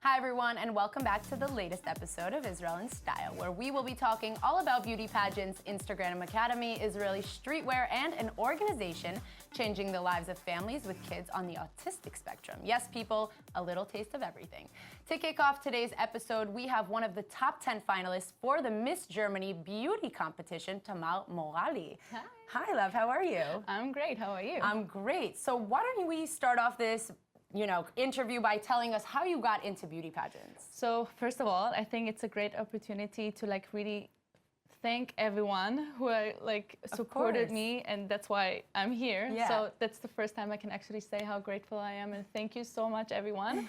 Hi everyone, and welcome back to the latest episode of Israel in Style, where we will be talking all about beauty pageants, Instagram Academy, Israeli streetwear, and an organization changing the lives of families with kids on the autistic spectrum. Yes, people, a little taste of everything. To kick off today's episode, we have one of the top 10 finalists for the Miss Germany beauty competition, Tamar Morali. Hi. Hi, love, how are you? I'm great, how are you? I'm great. So why don't we start off this interview by telling us how you got into beauty pageants. So first of all, I think it's a great opportunity to really thank everyone who supported me, and that's why I'm here. Yeah. So that's the first time I can actually say how grateful I am, and thank you so much, everyone.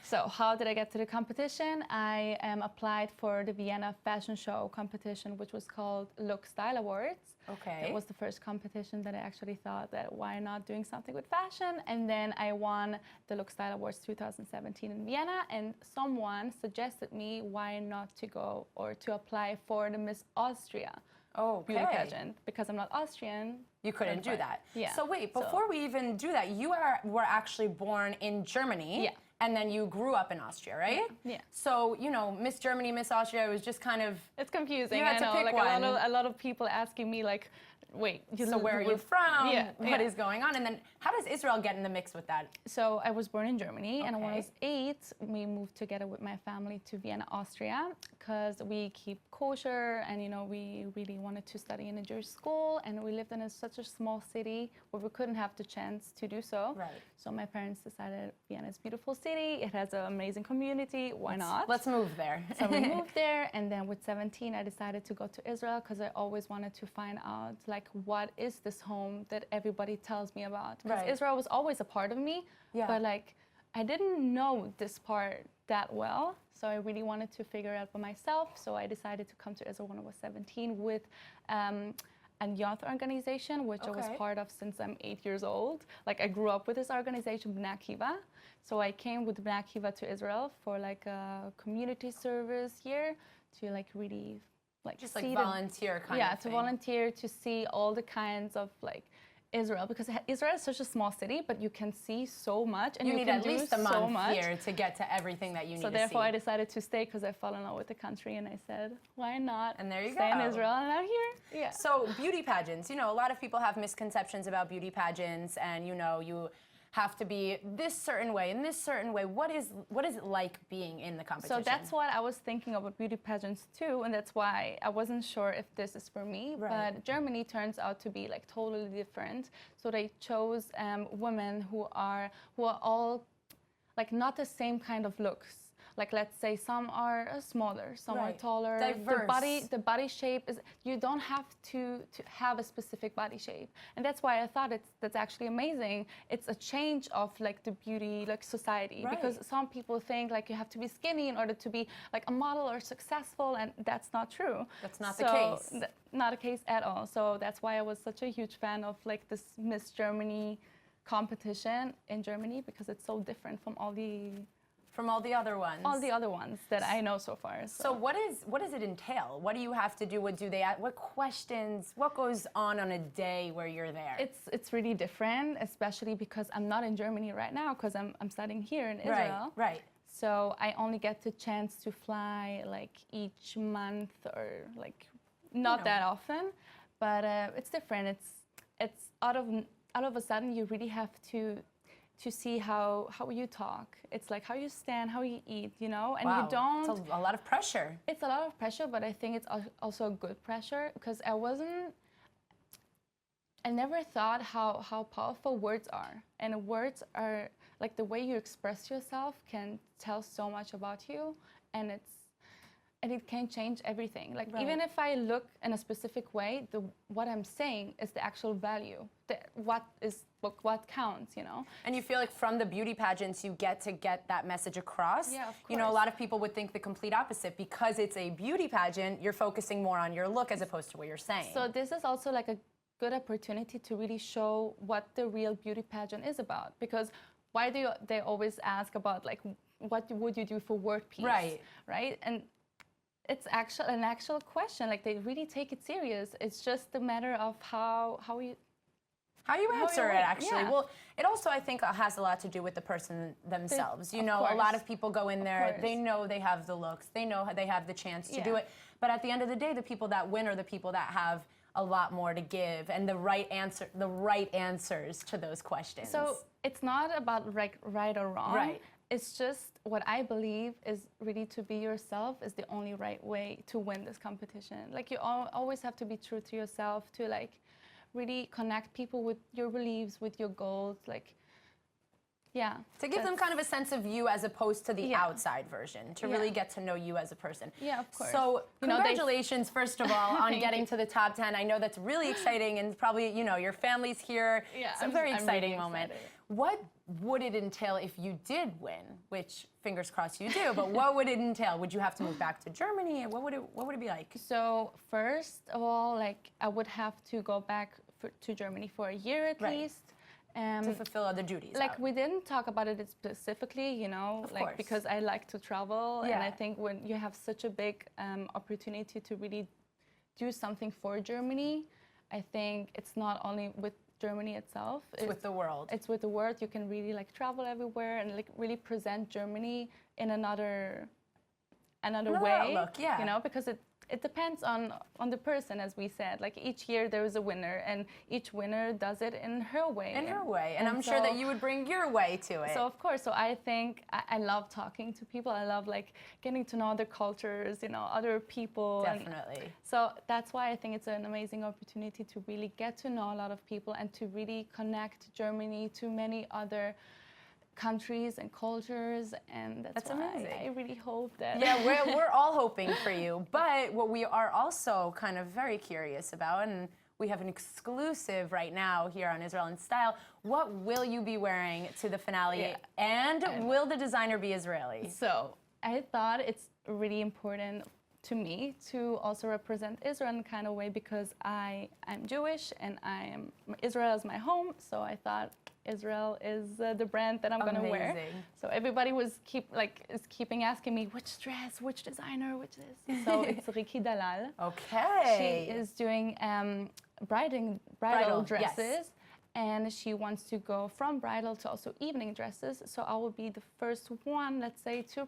So how did I get to the competition? I applied for the Vienna fashion show competition, which was called Look Style Awards. Okay. It was the first competition that I actually thought that why not doing something with fashion, and then I won the Look Style Awards 2017 in Vienna, and someone suggested me why not to go or to apply for the Miss Austria beauty pageant, because I'm not Austrian. You couldn't do that. Yeah. So wait, before we even do that, you were actually born in Germany. Yeah. And then you grew up in Austria, right? Yeah. So, Miss Germany, Miss Austria, it was just kind of... It's confusing. You had to pick one. A lot of people asking me wait, so where are you from? Yeah. What is going on? And then how does Israel get in the mix with that? So I was born in Germany, and when I Okay. was 8, we moved together with my family to Vienna, Austria, because we keep kosher, and we really wanted to study in a Jewish school, and we lived in such a small city where we couldn't have the chance to do so. Right. So my parents decided Vienna is a beautiful city, it has an amazing community, why not? Let's move there. So we moved there, and then with 17, I decided to go to Israel because I always wanted to find out, what is this home that everybody tells me about? Because Right. Israel was always a part of me, Yeah. but I didn't know this part that well. So I really wanted to figure it out by myself. So I decided to come to Israel when I was 17 with a youth organization, which I was Okay. part of since I'm 8 years old. I grew up with this organization, Bnei Akiva. So I came with Bnei Akiva to Israel for a community service year to really Just see volunteer kind of yeah, to thing. volunteer, to see all the kinds of Israel, because Israel is such a small city, but you can see so much, and You you need can at do least a so month much. here to get to everything that you need So to see. therefore, I decided to stay because I fell in love with the country, and I said, why not? And there you stay go. in Israel, and I'm here. Yeah. So beauty pageants, a lot of people have misconceptions about beauty pageants, and you have to be this certain way and this certain way. What is it like being in the competition? So that's what I was thinking about beauty pageants too, and that's why I wasn't sure if this is for me. Right. But Germany turns out to be totally different. So they chose women who are all not the same kind of looks. Let's say some are smaller, some are Right. taller. Diverse. The body shape is, you don't have to have a specific body shape. And that's why I thought that's actually amazing. It's a change of the beauty society. Right. Because some people think you have to be skinny in order to be a model or successful, and that's not true. That's not the case. Not a case at all. So that's why I was such a huge fan of this Miss Germany competition in Germany, because it's so different from all the other ones that I know so far. So what does it entail? What do you have to do? What questions? What goes on a day where you're there? It's really different, especially because I'm not in Germany right now, because I'm studying here in Israel. Right. So I only get the chance to fly each month, or not that often, but it's different. It's out of a sudden you really have to see how you talk. It's how you stand, how you eat, and wow. you don't. It's a lot of pressure. It's a lot of pressure, but I think it's also a good pressure, because I never thought how powerful words are. And words are, the way you express yourself can tell so much about you, and it can change everything. Right. Even if I look in a specific way, what I'm saying is the actual value. What counts, And you feel from the beauty pageants, you get that message across. Yeah, of course. A lot of people would think the complete opposite. Because it's a beauty pageant, you're focusing more on your look as opposed to what you're saying. So this is also a good opportunity to really show what the real beauty pageant is about. Because why do they always ask about what would you do for world peace? Right? And it's an actual question. They really take it serious. It's just a matter of how you How you answer it, actually. Yeah. Well, it also, I think, has a lot to do with the person themselves. You know, a lot of people go in there, they know they have the looks, they know they have the chance to do it. But at the end of the day, the people that win are the people that have a lot more to give and the right answers to those questions. So it's not about right or wrong. Right. It's just what I believe is really to be yourself is the only right way to win this competition. Like you always have to be true to yourself to like really connect people with your beliefs, with your goals, like, yeah. To give them kind of a sense of you as opposed to the outside version, to really get to know you as a person. Yeah, of course. So congratulations, first of all, on getting to the top 10. I know that's really exciting, and probably, you know, your family's here. Yeah, it's a very exciting really moment. excited. What would it entail if you did win? Which, fingers crossed you do, but what would it entail? Would you have to move back to Germany? What would it be like? So first of all, like I would have to go back to Germany for a year at least. To fulfill other duties. Like we didn't talk about it specifically, you know, like because I like to travel, and I think when you have such a big opportunity to really do something for Germany, I think it's not only with Germany itself. It's with the world. It's with the world. You can really like travel everywhere and like really present Germany in another way. Outlook, you know, because it depends on the person, as we said. Like each year there is a winner, and each winner does it in her way. In her way, and I'm sure that you would bring your way to it. So of course, so I think I love talking to people. I love like getting to know other cultures, you know, other people. Definitely. So that's why I think it's an amazing opportunity to really get to know a lot of people and to really connect Germany to many other countries and cultures, and that's why amazing. I really hope that. Yeah, we're all hoping for you. But what we are also kind of very curious about, and we have an exclusive right now here on Israel in Style, what will you be wearing to the finale, and will the designer be Israeli? So I thought it's really important to me to also represent Israel in a kind of way, because I'm Jewish and Israel is my home, so I thought Israel is the brand that I'm going to wear. So everybody is keeping asking me which dress, which designer, which this. So it's Riki Dalal. Okay. She is doing bridal dresses. And she wants to go from bridal to also evening dresses. So I will be the first one, let's say, to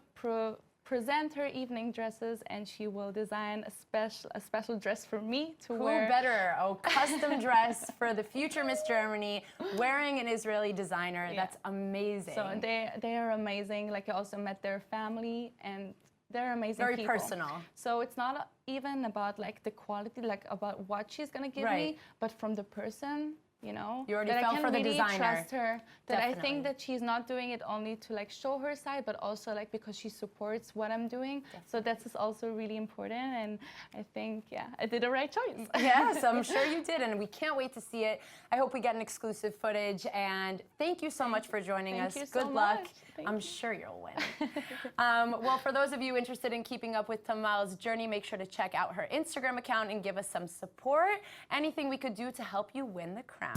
present her evening dresses, and she will design a special dress for me to wear. Who better? A custom dress for the future Miss Germany, wearing an Israeli designer. Yeah. That's amazing. So they are amazing. Like I also met their family, and they're amazing people. Very personal. So it's not even about like the quality, like about what she's gonna give me, but from the person. You know, you already that fell I can for the really designer. Trust her. That Definitely. I think that she's not doing it only to like show her side, but also like because she supports what I'm doing. Definitely. So that's also really important, and I think I did the right choice. Yes, I'm sure you did, and we can't wait to see it. I hope we get an exclusive footage, and thank you so much for joining us. Good luck. I'm sure you'll win. Well, for those of you interested in keeping up with Tamal's journey, make sure to check out her Instagram account and give us some support. Anything we could do to help you win the crown.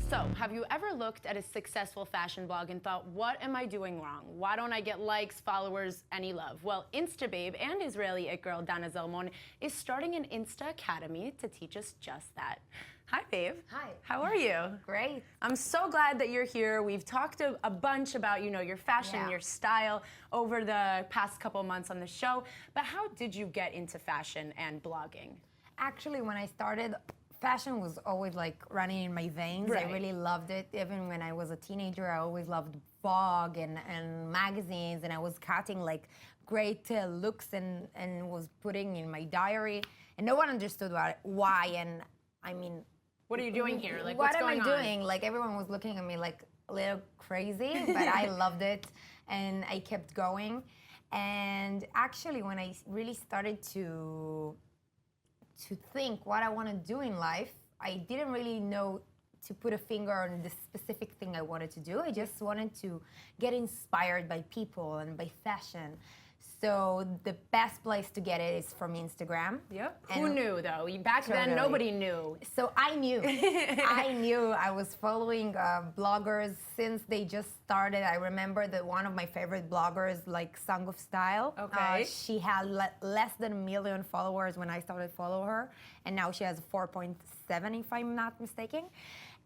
So, have you ever looked at a successful fashion blog and thought, what am I doing wrong? Why don't I get likes, followers, any love? Well, InstaBabe and Israeli it girl Dana Zalmon is starting an Insta Academy to teach us just that. Hi, babe. Hi. How are you? Great. I'm so glad that you're here. We've talked a bunch about, you know, your fashion, your style over the past couple months on the show. But how did you get into fashion and blogging? Actually, when I started, fashion was always like running in my veins. I really loved it. Even when I was a teenager, I always loved Vogue and magazines, and I was cutting like great looks and was putting in my diary. And no one understood why. And I mean, what are you doing here? Like, what what's going on? am I doing? Like, everyone was looking at me like a little crazy, but I loved it, and I kept going. And actually, when I really started to think what I want to do in life, I didn't really know to put a finger on the specific thing I wanted to do. I just wanted to get inspired by people and by fashion. So the best place to get it is from Instagram. Yep. And Who knew though? Back then, Totally. nobody knew. So I knew. I was following bloggers since they just started. I remember that one of my favorite bloggers, like Song of Style. Okay. She had less than 1 million followers when I started follow her, and now she has 4.7, if I'm not mistaken.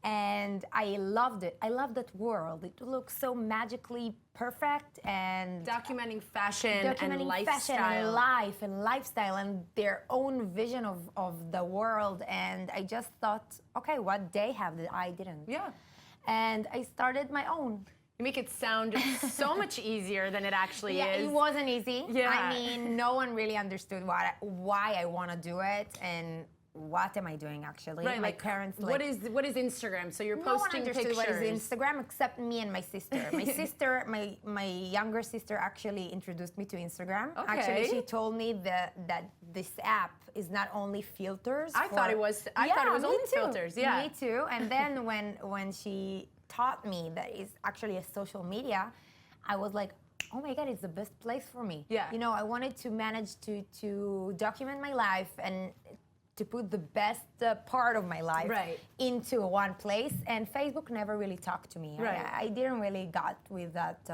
And I loved it. I loved that world. It looks so magically perfect and Documenting fashion and lifestyle. fashion and life and lifestyle and their own vision of the world. And I just thought, okay, what they have that I didn't? Yeah. And I started my own. You make it sound so much easier than it actually Yeah, is. it wasn't easy. Yeah. I mean, no one really understood why I want to do it and what am I doing actually. Right, My like, parents what is Instagram? So you're no one posting understood pictures. what is Instagram except me and my sister. My sister, my younger sister actually introduced me to Instagram. Okay. Actually, she told me that this app is not only filters. I thought it was me only too. filters. Yeah. Me too. And then when she taught me that it's actually a social media, I was like, oh my God, it's the best place for me. Yeah. You know, I wanted to manage to document my life and to put the best part of my life Right. into one place. And Facebook never really talked to me. Right. I didn't really got with that.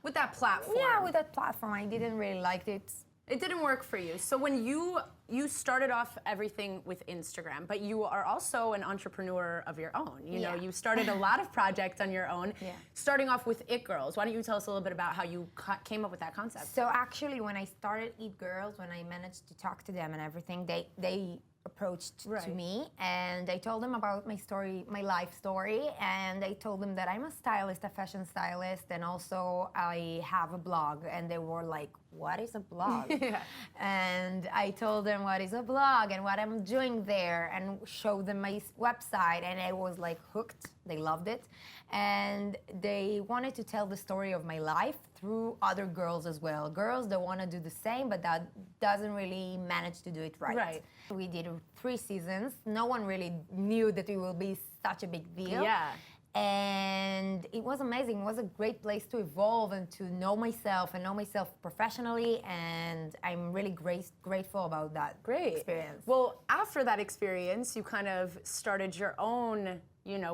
With that platform. Yeah, with that platform, I didn't really like it. It didn't work for you. So when you started off everything with Instagram, but you are also an entrepreneur of your own. You know, Yeah. you started a lot of projects on your own. Yeah. Starting off with It Girls. Why don't you tell us a little bit about how you came up with that concept? So actually, when I started Eat Girls, when I managed to talk to them and everything, they approached to Right. me and I told them about my story, my life story, and I told them that I'm a stylist, a fashion stylist, and also I have a blog. And they were like, "What is a blog?" Yeah. And I told them what is a blog and what I'm doing there, and showed them my website, and I was like hooked. They loved it, and they wanted to tell the story of my life through other girls as well. Girls that want to do the same, but that doesn't really manage to do it right. Right. We did 3 seasons. No one really knew that it will be such a big deal. Yeah. And it was amazing. It was a great place to evolve and to know myself and know myself professionally. And I'm really grateful about that experience. Well, after that experience, you kind of started your own,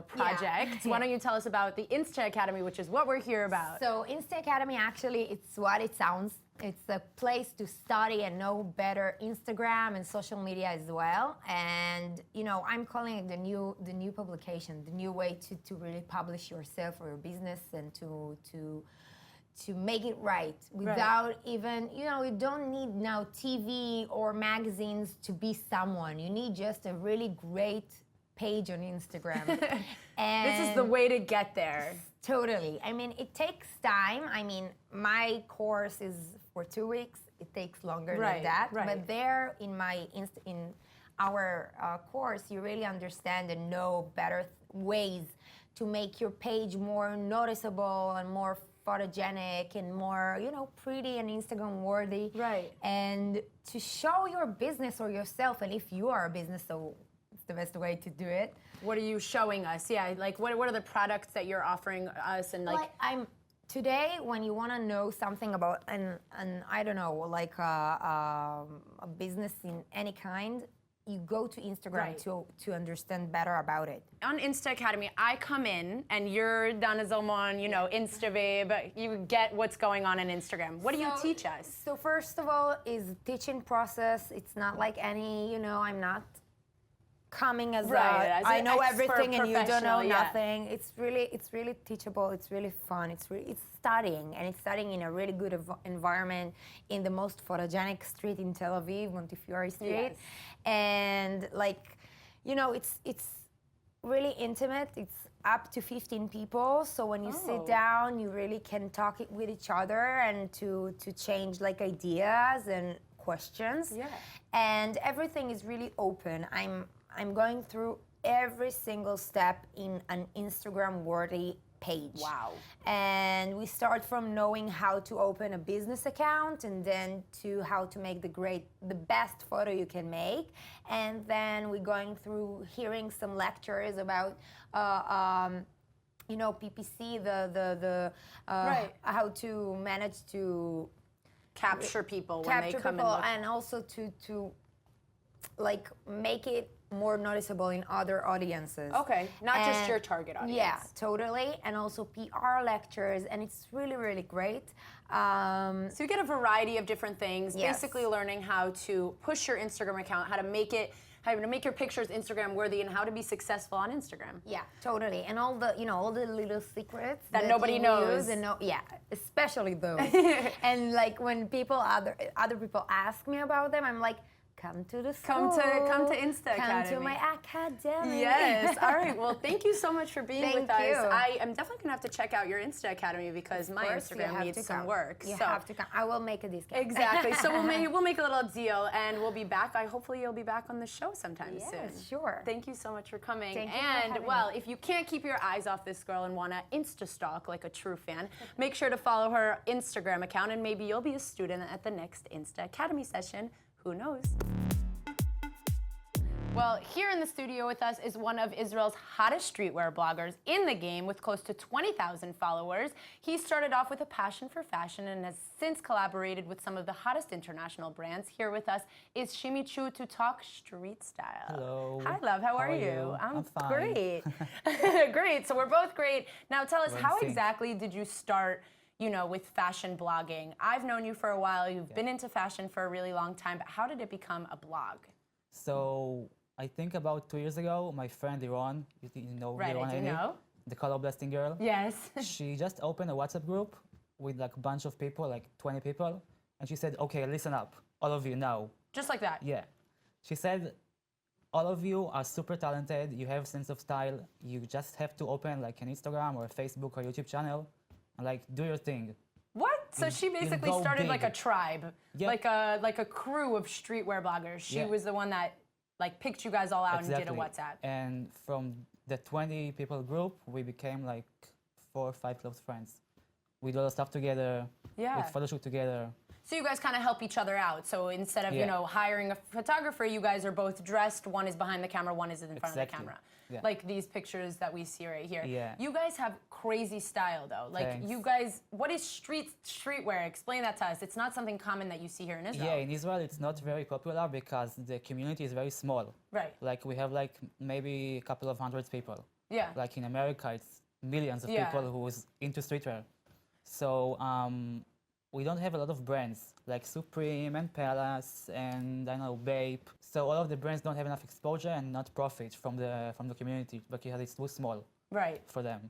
project. Why don't you tell us about the Insta Academy, which is what we're here about? So Insta Academy, actually, it's what it sounds. It's a place to study and know better Instagram and social media as well. And I'm calling it the new publication, the new way to really publish yourself or your business and to make it right without even, you don't need now TV or magazines to be someone. You need just a really great page on Instagram. And this is the way to get there. Totally. I mean, it takes time. I mean, my course is for 2 weeks. It takes longer than that. Right. But there in our course, you really understand and know better ways to make your page more noticeable and more photogenic and more, pretty and Instagram worthy. Right. And to show your business or yourself, and if you are a business, so it's the best way to do it. What are you showing us? Yeah, like what are the products that you're offering us? And Today, when you want to know something about an I don't know, like a business in any kind, you go to Instagram to understand better about it. On Insta Academy, I come in and you're Dana Zalman, Insta babe. You get what's going on Instagram. What do you teach us? So first of all, is teaching process. It's not like any, I'm not coming as I know everything and you don't know nothing. It's really teachable. It's really fun. It's studying, and it's studying in a really good environment in the most photogenic street in Tel Aviv, Montefiore Street. Yes. And it's really intimate. It's up to 15 people. So when you sit down, you really can talk with each other and to change ideas and questions. Yeah. And everything is really open. I'm going through every single step in an Instagram-worthy page. Wow. And we start from knowing how to open a business account, and then to how to make the best photo you can make. And then we're going through hearing some lectures about PPC, how to manage to capture people when they come and look. And also to like make it more noticeable in other audiences. Okay, not just your target audience. Yeah, totally. And also PR lectures, and it's really, really great. So you get a variety of different things, Yes. basically learning how to push your Instagram account, how to make your pictures Instagram worthy, and how to be successful on Instagram. Yeah, totally. And all the little secrets That nobody you knows. use and yeah, especially those. And like when other people ask me about them, I'm like, come to the school. Come to Insta Come Academy. to my academy. Yes. All right. Well, thank you so much for being Thank with us. you. I am definitely gonna have to check out your Insta Academy because my Of course, you Instagram have needs to some come. work. You so have to come. I will make a discount. exactly. So we'll make a little deal, and we'll be back. Hopefully you'll be back on the show sometime Yes, soon. sure. Thank you so much for coming. Thank you for and having well, me. if you can't keep your eyes off this girl and wanna Insta stalk like a true fan, make sure to follow her Instagram account, and maybe you'll be a student at the next Insta Academy session. Who knows? Well, here in the studio with us is one of Israel's hottest streetwear bloggers in the game with close to 20,000 followers. He started off with a passion for fashion and has since collaborated with some of the hottest international brands. Here with us is Shimi Chu to talk street style. Hello. Hi, love. How are you? I'm fine. Great. Great. So we're both great. Now tell us, how exactly did you start with fashion blogging? I've known you for a while. You've been into fashion for a really long time, but how did it become a blog? So I think about 2 years ago, my friend Iran, you know Right, Iran, I do know. the color blasting girl. Yes. She just opened a WhatsApp group with like a bunch of people, like 20 people, and she said, "Okay, listen up, all of you now." Just like that. Yeah. She said, all of you are super talented. You have sense of style. You just have to open like an Instagram or a Facebook or YouTube channel, and like do your thing. What? So she basically go started like a big. tribe, Yeah. like a crew of streetwear bloggers. She Yeah. was the one that like picked you guys all out and did a Exactly. WhatsApp. And from the 20 people group, we became like 4 or 5 close friends. We do a lot of stuff together. Yeah. We photo shoot together. So you guys kind of help each other out. So instead of Yeah. hiring a photographer, you guys are both dressed. One is behind the camera, one is in front of the Exactly. camera. Yeah. Like these pictures that we see right here. Yeah. You guys have crazy style though. Like Thanks. you guys, what is streetwear? Explain that to us. It's not something common that you see here in Israel. Yeah, in Israel it's not very popular because the community is very small. Right. Like we have like maybe a couple of hundreds people. Yeah. Like in America it's millions of Yeah. people who's into streetwear. So we don't have a lot of brands like Supreme and Palace and I don't know Bape. So all of the brands don't have enough exposure and not profit from the community because it's too small Right. for them.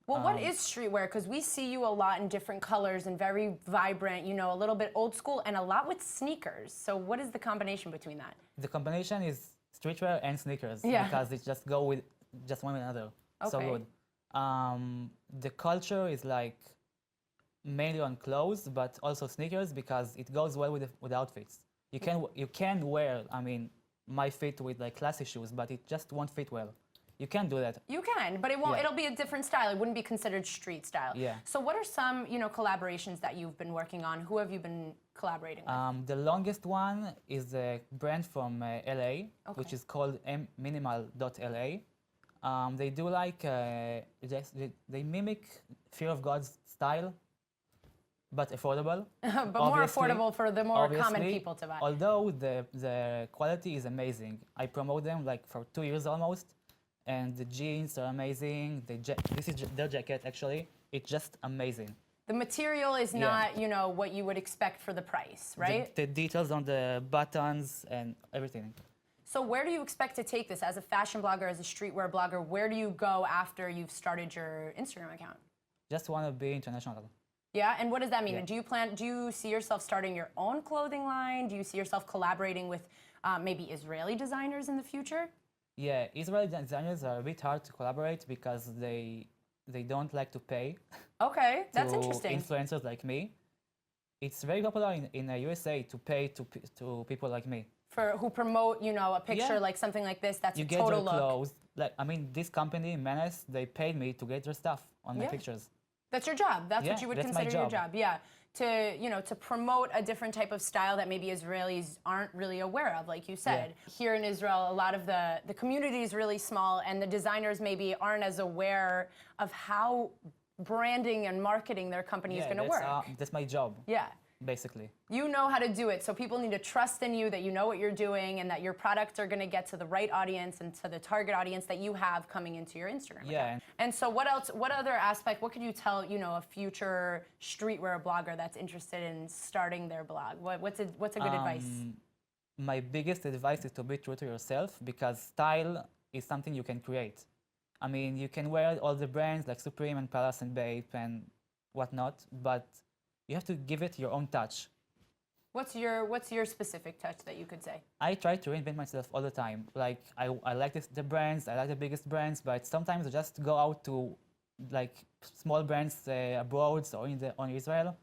Well, what is streetwear? Because we see you a lot in different colors and very vibrant, a little bit old school and a lot with sneakers. So what is the combination between that? The combination is streetwear and sneakers Yeah. because it just go with just one another. So Okay. good. The culture is like mainly on clothes, but also sneakers because it goes well with outfits. You can wear, I mean, my fit with like classy shoes, but it just won't fit well. You can do that. You can, but it won't. Yeah. It'll be a different style. It wouldn't be considered street style. Yeah. So what are some, collaborations that you've been working on? Who have you been collaborating with? The longest one is a brand from LA, which is called minimal.la. They do like, they mimic Fear of God's style, but affordable. But more affordable for the more common obviously, people to buy. Although the quality is amazing. I promote them like for 2 years almost, and the jeans are amazing. This is their jacket actually. It's just amazing. The material is Yeah. not, what you would expect for the price, right? The details on the buttons and everything. So where do you expect to take this as a fashion blogger, as a streetwear blogger? Where do you go after you've started your Instagram account? Just want to be international. Yeah, and what does that mean? Yeah. Do you see yourself starting your own clothing line? Do you see yourself collaborating with maybe Israeli designers in the future? Yeah, Israeli designers are a bit hard to collaborate because they don't like to pay Okay, that's to interesting. influencers like me. It's very popular in the USA to pay to people like me. For who promote, a picture Yeah. like something like this, that's You a get total your look. clothes. Like I mean, this company, Menace, they paid me to get their stuff on my Yeah. pictures. That's your job. That's what Yeah, you would that's my consider your job. job. Yeah. To promote a different type of style that maybe Israelis aren't really aware of, like you said. Here in Israel, a lot of the community is really small and the designers maybe aren't as aware of how branding and marketing their company is going to work. That's my job. Yeah. basically. You know how to do it, so people need to trust in you that you know what you're doing and that your products are going to get to the right audience and to the target audience that you have coming into your Instagram account. Yeah. And so what else, what other aspect, what could you tell, you know, a future streetwear blogger that's interested in starting their blog? What's a good advice? My biggest advice is to be true to yourself, because style is something you can create. I mean, you can wear all the brands like Supreme and Palace and Bape and whatnot, but you have to give it your own touch. What's your specific touch that you could say? I try to reinvent myself all the time. Like I like the brands, I like the biggest brands, but sometimes I just go out to like small brands abroad or on Israel,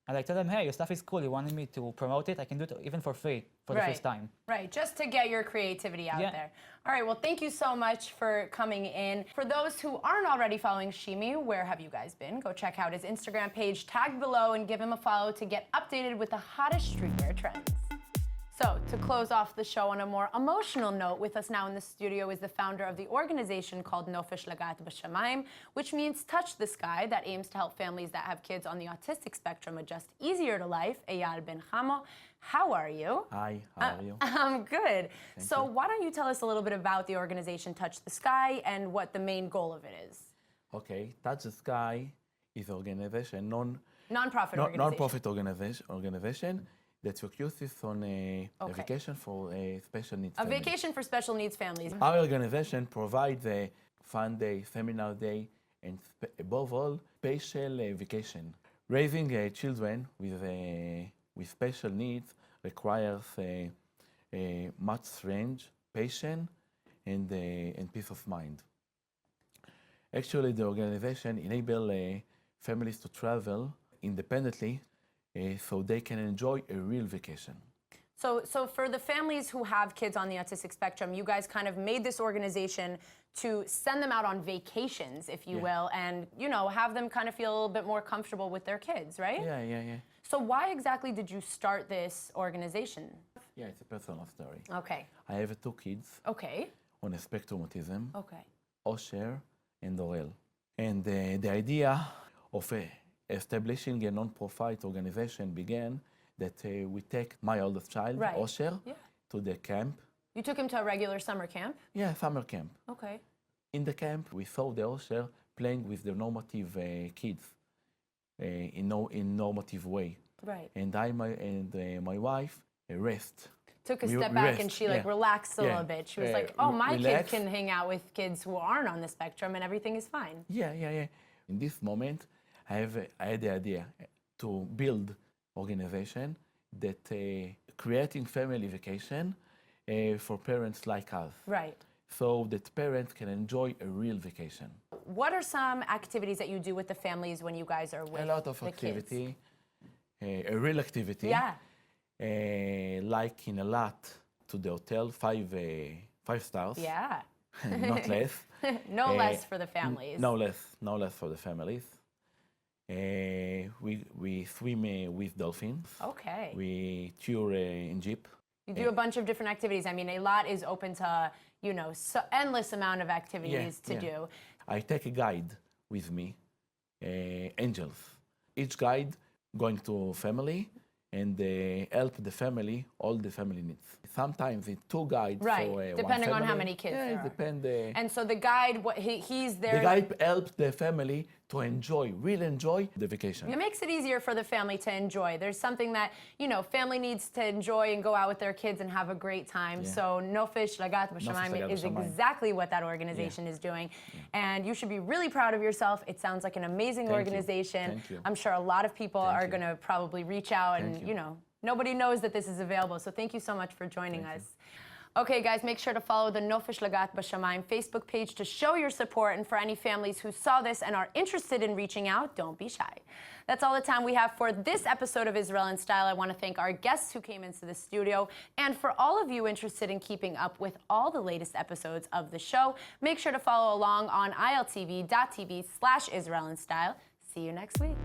and I tell them, hey, your stuff is cool. You wanted me to promote it? I can do it even for free for the first time. Right, just to get your creativity out there. All right, well, thank you so much for coming in. For those who aren't already following Shimi, where have you guys been? Go check out his Instagram page, tagged below, and give him a follow to get updated with the hottest streetwear trends. So, to close off the show on a more emotional note, with us now in the studio is the founder of the organization called Nofesh Lagat B'Shamayim, which means touch the sky, that aims to help families that have kids on the autistic spectrum adjust easier to life. Eyal Ben Chamo, how are you? Hi, how are you? I'm good. So why don't you tell us a little bit about the organization Touch the Sky and what the main goal of it is? Okay, Touch the Sky is an organization, Non-profit organization that focuses on a vacation for special needs A families. vacation for special needs families. Our organization provides a fun day, seminar day, and above all, special vacation. Raising children with special needs requires much strength, patience, and peace of mind. Actually, the organization enables families to travel independently so they can enjoy a real vacation. So for the families who have kids on the autistic spectrum, you guys kind of made this organization to send them out on vacations, if you will, and, you know, have them kind of feel a little bit more comfortable with their kids, right? Yeah. So why exactly did you start this organization? Yeah, it's a personal story. Okay. I have two kids Okay. on a spectrum autism, Okay. Osher and Dorel. And the idea of establishing a non-profit organization began that we take my oldest child, Osher, to the camp. You took him to a regular summer camp? Yeah, summer camp. Okay. In the camp, we saw the Osher playing with the normative kids in normative way. Right. And my wife rest. Took a step back and she relaxed a little bit. She was like, oh, my kid can hang out with kids who aren't on the spectrum and everything is fine. Yeah. In this moment, I had the idea to build organization that creating family vacation for parents like us. Right. So that parents can enjoy a real vacation. What are some activities that you do with the families when you guys are with a lot of the activity, a real activity. Yeah. Like in a lot to the hotel, five stars. Yeah. Not less. No less for the families. No less for the families. We swim with dolphins. Okay. We tour in Jeep. You do a bunch of different activities. I mean, a lot is open to, you know, endless amount of activities to do. I take a guide with me, angels. Each guide going to family and help the family, all the family needs. Sometimes it's two guides for one depending on family. how many kids there it are. depends. And so the guide, he's there. The guide helps the family to really enjoy the vacation. It makes it easier for the family to enjoy. There's something that, you know, family needs to enjoy and go out with their kids and have a great time. Yeah. So Nofesh Lagat B'Shamayim is exactly what that organization is doing. And you should be really proud of yourself. It sounds like an amazing organization. Thank you. I'm sure a lot of people are going to probably reach out and, you. you know, nobody knows that this is available. So thank you so much for joining us. Okay, guys, make sure to follow the Nofesh Lagat B'Shamayim Facebook page to show your support. And for any families who saw this and are interested in reaching out, don't be shy. That's all the time we have for this episode of Israel in Style. I want to thank our guests who came into the studio. And for all of you interested in keeping up with all the latest episodes of the show, make sure to follow along on iltv.tv/Israel in Style. See you next week.